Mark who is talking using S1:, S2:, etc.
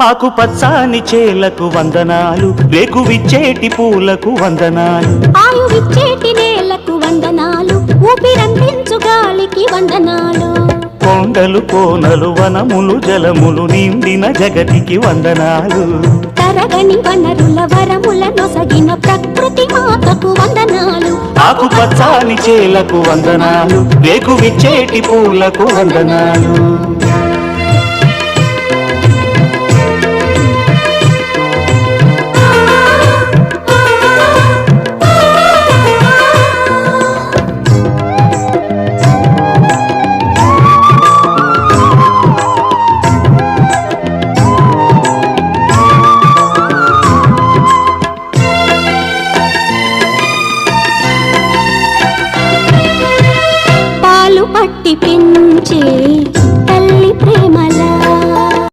S1: ఆకుపచ్చని చేలకు వందనాలు, రేకువిచ్చేటి పూలకు వందనాలు,
S2: ఆయువిచ్చేటి నేలకు వందనాలు, ఊపిరందించు గాలికి వందనాలు.
S1: కొండలు కోనలు వనములు జలములు నిండిన జగతికి వందనాలు,
S2: తరగని వనరుల వరముల నొసగిన ప్రకృతి మాతకు వందనాలు.
S1: ఆకుపచ్చని చేలకు వందనాలు, రేకువిచ్చేటి పూలకు వందనాలు.